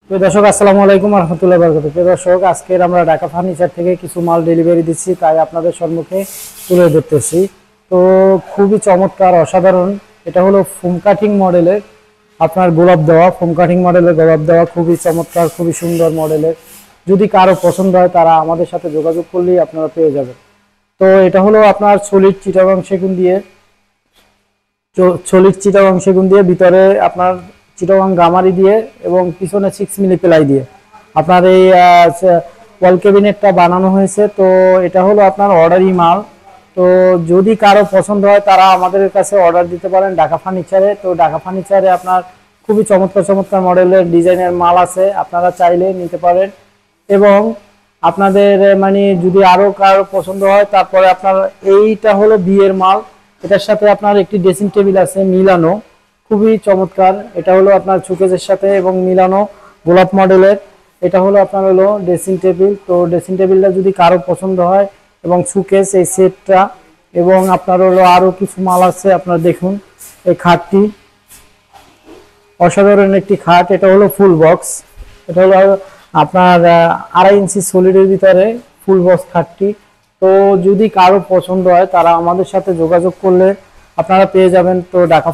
প্রিয় দর্শক, আসসালামু আলাইকুম ওয়া রাহমাতুল্লাহি ওয়া বারাকাতুহু। প্রিয় দর্শক, আজকের আমরা ঢাকা ফার্নিচার থেকে কিছু মাল ডেলিভারি দিচ্ছি, তাই আপনাদের সম্মুখে তুলে ধরতেছি। তো খুবই চমৎকার, অসাধারণ। এটা হলো ফোম কাটিং মডেলের, আপনার গোলাপ দেওয়া, ফোম কাটিং মডেলের গোলাপ দেওয়া, খুবই চমৎকার, খুবই সুন্দর মডেলের। যদি কারো পছন্দ হয় তারা আমাদের সাথে যোগাযোগ করলেই আপনারা পেয়ে যাবেন। তো এটা হলো আপনার সলিড চিটাগাং সেগুন দিয়ে, ভিতরে আপনার চিটাগাং গামারি দিয়ে এবং পিছনে 6 মিলি প্লাই দিয়ে আপনার এই ওয়াল ক্যাবিনেটটা বানানো হয়েছে। তো এটা হলো আপনার অর্ডারি মাল। তো যদি কারো পছন্দ হয় তারা আমাদের কাছে অর্ডার দিতে পারেন ঢাকা ফার্নিচারে। তো ঢাকা ফার্নিচারে আপনার খুবই চমৎকার চমৎকার মডেলের ডিজাইনের মাল আছে, আপনারা চাইলে নিতে পারেন। এবং আপনাদের মানে যদি আরো কারো পছন্দ হয়, তারপরে আপনার এইটা হলো বিয়ের মাল। এটার সাথে আপনার একটি ড্রেসিং টেবিল আছে মিলানো, খুবই চমৎকার। এটা হলো আপনার শোকেসের সাথে এবং মিলানো গোলাপ মডেলের। এটা হলো আপনার হলো ড্রেসিং টেবিল। তো ড্রেসিং টেবিলটা যদি কারো পছন্দ হয় এবং শোকেস এই সেটটা, এবং আপনার হলো আরো কিছু মাল আছে। আপনার দেখুন এই খাটটি, অসাধারণ একটি খাট। এটা হলো ফুল বক্স। এটা হলো আপনার 2.5 ইঞ্চি সলিডের ভিতরে ফুল বক্স খাটটি। তো যদি কারো পছন্দ হয় তারা আমাদের সাথে যোগাযোগ করলে আপনারা পেয়ে যাবেন। তো ঢাকা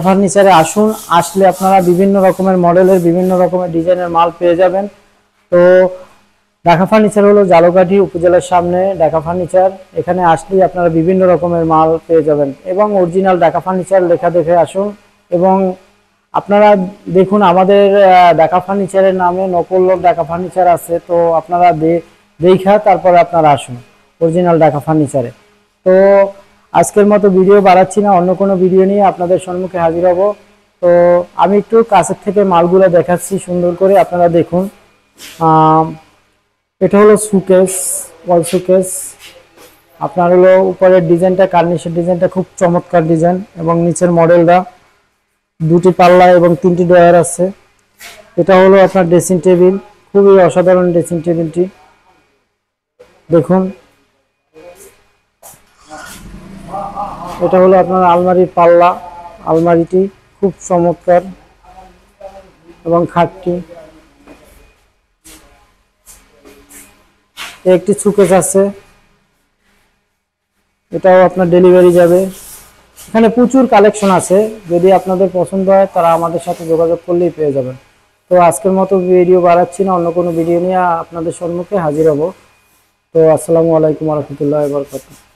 ফার্নিচারে, আসুন, আসলে আপনারা বিভিন্ন রকমের মডেলের, বিভিন্ন রকমের ডিজাইনের মাল পেয়ে যাবেন। তো ঢাকা ফার্নিচার হলো জালকাঠি উপজেলার সামনে ঢাকা ফার্নিচার। এখানে আসলেই আপনারা বিভিন্ন রকমের মাল পেয়ে যাবেন এবং অরিজিনাল ঢাকা ফার্নিচার লেখা দেখে আসুন। এবং আপনারা দেখুন আমাদের ঢাকা ফার্নিচারের নামে নকল ঢাকা ফার্নিচার আছে। তো আপনারা দেখা তারপরে আপনারা আসুন অরিজিনাল ঢাকা ফার্নিচারে। তো আজকের মতো ভিডিও বাড়াচ্ছি না, অন্য কোনো ভিডিও নিয়ে আপনাদের সম্মুখে হাজির হব। তো আমি একটু কাছের থেকে মালগুলো দেখাচ্ছি সুন্দর করে, আপনারা দেখুন। এটা হলো সুকেস, ওয়াল সুকেস। আপনার হলো উপরের ডিজাইনটা, কার্নিশের ডিজাইনটা খুব চমৎকার ডিজাইন, এবং নিচের মডেলটা 2টি পাল্লা এবং 3টি ড্রয়ার আছে। এটা হলো আপনার ড্রেসিং টেবিল, খুবই অসাধারণ ড্রেসিং টেবিলটি দেখুন। এটা হলো আপনার আলমারির পাল্লা, আলমারিটি খুব চমৎকার, এবং খাটটি একটি সুকেস আছে, এটাও আপনার ডেলিভারি যাবে। এখানে প্রচুর কালেকশন আছে, যদি আপনাদের পছন্দ হয় তারা আমাদের সাথে যোগাযোগ করলেই পেয়ে যাবেন। তো আজকের মতো ভিডিও বাড়াচ্ছি না, অন্য কোনো ভিডিও নিয়ে আপনাদের সম্মুখে হাজির হব। তো আসসালামু আলাইকুম ওয়া রাহমাতুল্লাহি ওয়া বারাকাতুহু।